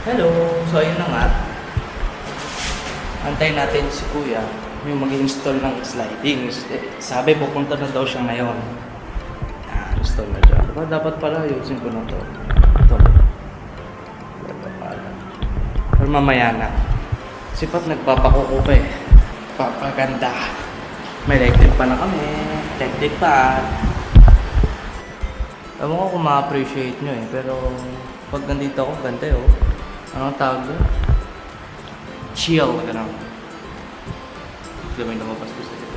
Hello! So ayun na nga. Antayin natin si Kuya yung mag-install ng sliding. Sabi pupunta na daw siya ngayon. Install na dyan. Dapat pala ayusin ko na to. Ito. Ito pala. Pero mamaya na. Sipat nagpapakuko pa eh. Papaganda. May electric pa na kami. Electric pa. Ewan ko kung ma-appreciate nyo eh. Pero pag nandito ako, ganda eh oh. Anong tawag doon? Chill. Ganun. Hindi may lumabas ko sa'yo.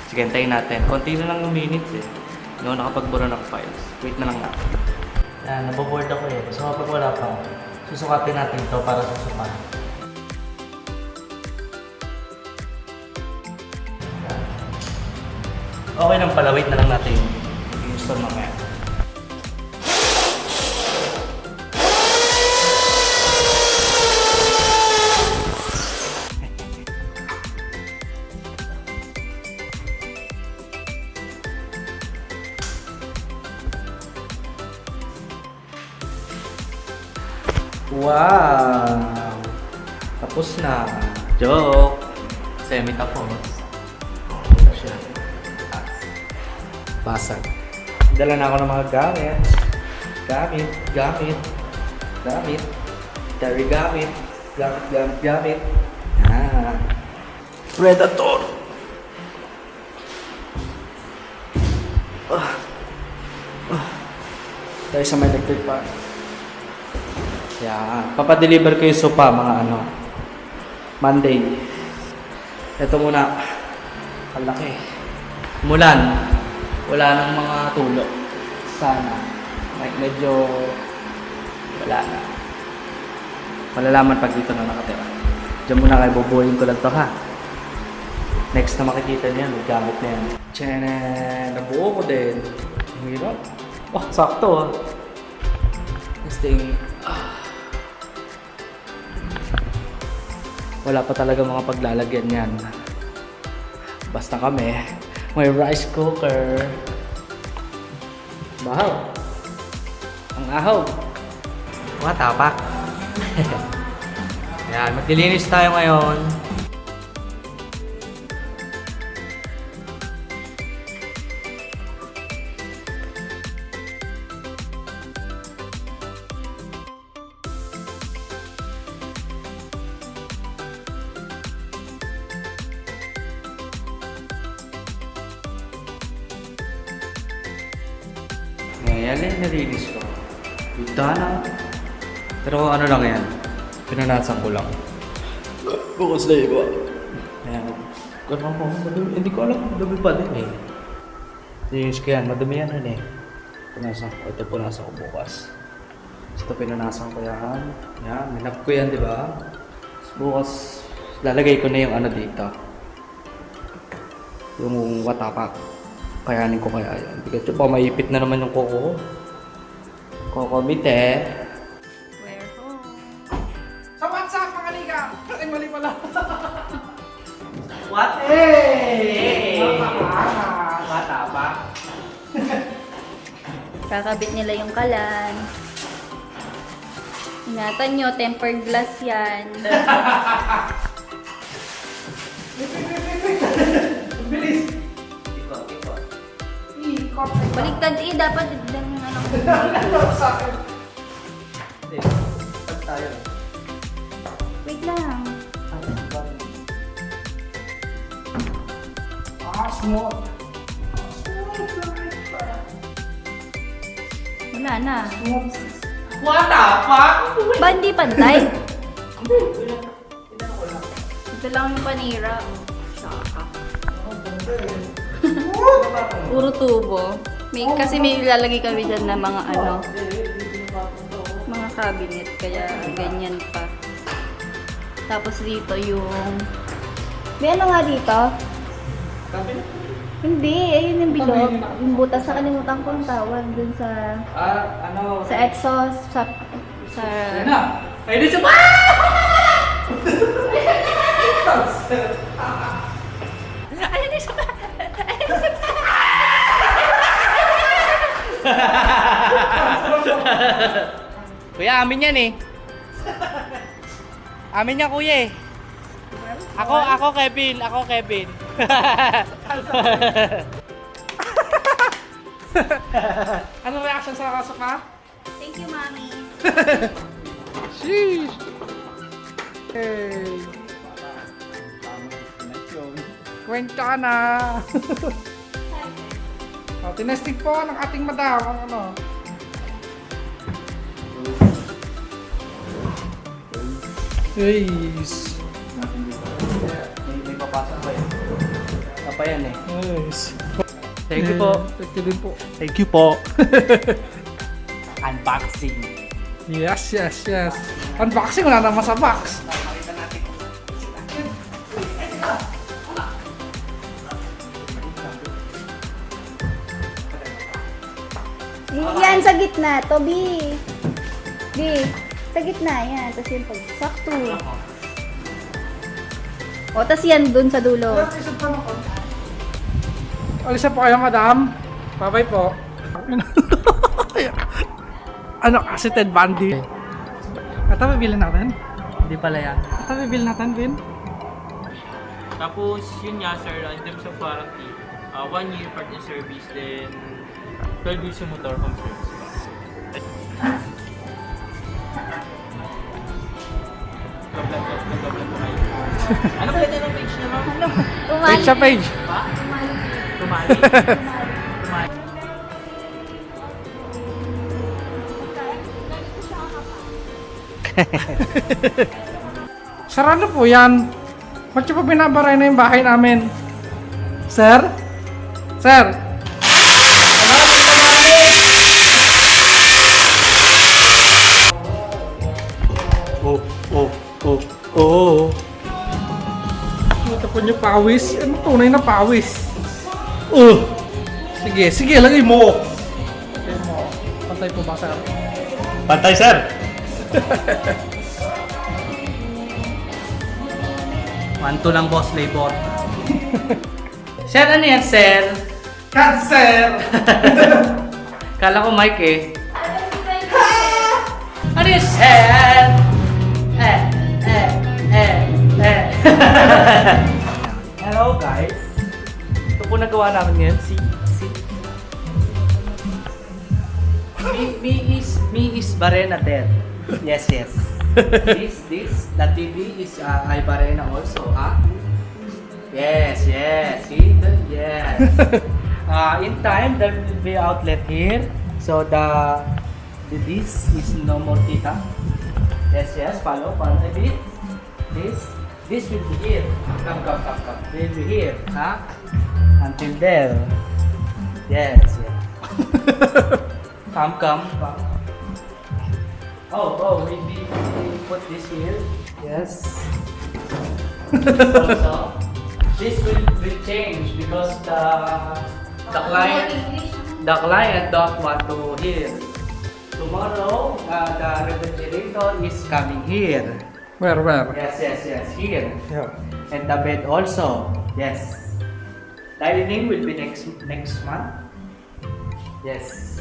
Sige, antayin natin. Konti na lang ng minutes eh. Hindi ako nakapagbura ng files. Wait na lang natin. Yan, naboboard ako eh. So kapag wala pa, susukatin natin ito para susukan. Okay lang pala, wait na lang natin yung install mamaya. Wow! Tapos na. Joke! Semi-tapos. Ito siya. Basag. Dala na ako ng mga gamit. Gamit. Carry gamit. Gamit. Yan. Predator! Tayo sa may electric pan. Yan. Papadeliver ko yung sopa mga Monday. Ito muna. Ang laki. Mulan. Wala nang mga tulo. Sana. Medyo wala na. Malalaman pag dito na nakatira. Diyan muna kayo, bubuhayin ko lang to ha. Next na makikita niyan, may gamit na yan. Tchanan! Nabuo ko din. Ang hirap. Oh, sakto ah. This thing. Wala pa talaga mga paglalagyan yan. Basta kami, may rice cooker. Bahaw. Ang ahaw. Mga tapak. Yan, maglilinis tayo ngayon. Ngayon, narinis ko. Ito na. Pero ano lang yan. Pinanasan ko lang. Bukas na iba. Ayan. Ganun ko. Madumi. Hindi ko alam. Madumi pa din eh. Narinis ko yan. Madumi yan eh. Punasan ko. Ito punasan ko bukas. Ito pinanasan ko yan. Yan. Minap ko yan, di ba? Bukas, lalagay ko na yung dito. Yung watapak. Kayanin ko kaya yan. Kasi pa maipit na naman yung kuko. Kokomite. Where home? Sa WhatsApp, mga liga! Ay, mali pala. What? Hey! Watapak. Kakabit nila yung kalan. Ingatan nyo, tempered glass yan. Bilis! Ikot. Ikot. Baliktad dapat lang yung Sa akin. Hindi. Pag tayo. Wait lang. Smooth. Wala na. Watapak? Ba hindi pantay? Ito lang yung panira. Saka. Puro tubo. Kasi may ilalagay kami dyan na mga mga cabinet. Kaya ganyan pa. Tapos dito yung... May ano nga dito? Hindi, ayun yung bilog. Yung butas sa kalimutan ko ang tawag dun sa... Sa exhaust, sa... Yan na! Pwede siya pa! Ayun yung sa... Kuya, amin yan eh. Amin niya kuya eh. Ako Kevin. Ano reaction sa kasok ha? Thank you, Mami. Sheesh! Hey! Kwenta ka na! Tinesting po ng ating madam ang ano. Yes! May papasok ba yun? Apa yan eh. Yes! Thank you po. Thank you din po. Thank you po. Unboxing. Yes. Unboxing, wala naman sa box. Pakita natin. Yan, sa gitna. To, B. B. Sa gitna, yan. Tapos yung pagsakto. O, tapos yan dun sa dulo. Alisa po kayo, madam. Bye-bye po. Ano kasi Ted Bundy? Ito bibili natin? Hindi pala yan. Ito bibili natin, Vin? Tapos, yun nga sir, in terms of warranty, 1 year part in service, then 12 years yung motor home service pa. Gablan po kayo. Ano pala ng page niya, ma'am? Page sa page. Pa? Tumali. Sarado po yan. Ba't siya po binabaray na yung bahay namin? Sir? Sir? Oh. Ito po niyo pawis. Ano tunay na pawis? Sige, lagay mo. Lagay mo. Pantay po ba, sir? Pantay, sir. Manto lang, boss labor. Sir, ano yan, sir? Cancer! Kala ko mic eh. Ano yan, sir? Hello, guys. Ito po nagawa namin ngayon. See? Me is Barena dead. Yes. this, the TV is ay Barena also, huh? Yes. See? Yes. In time, there will be outlet here. So this is no more kita. Yes. Follow a bit. This will be here. Come. Will be here, huh? Until there. Yes. Come. Oh, we put this here. Yes. Also, this will change because the client don't want to hear. Tomorrow, the refrigerator is coming here. Where? Yes, here. Yeah. And the bed also. Yes. Dining will be next month. Yes.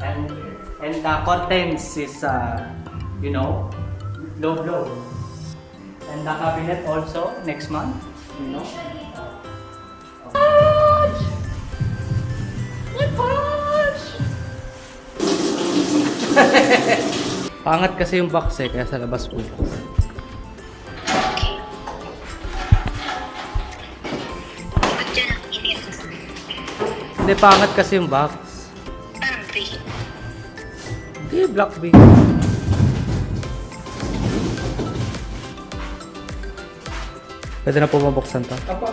And the contents is low. And the cabinet also next month. Pangat kasi yung box eh, kaya sa labas po. Hindi, pangat kasi yung box. Hindi, black B. Pwede na po mabuksan to. Apa?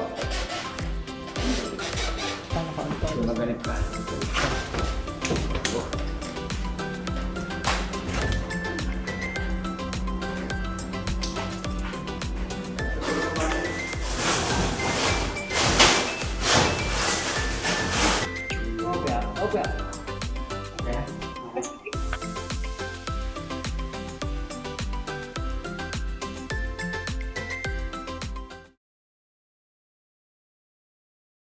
Magalit pa. Okay.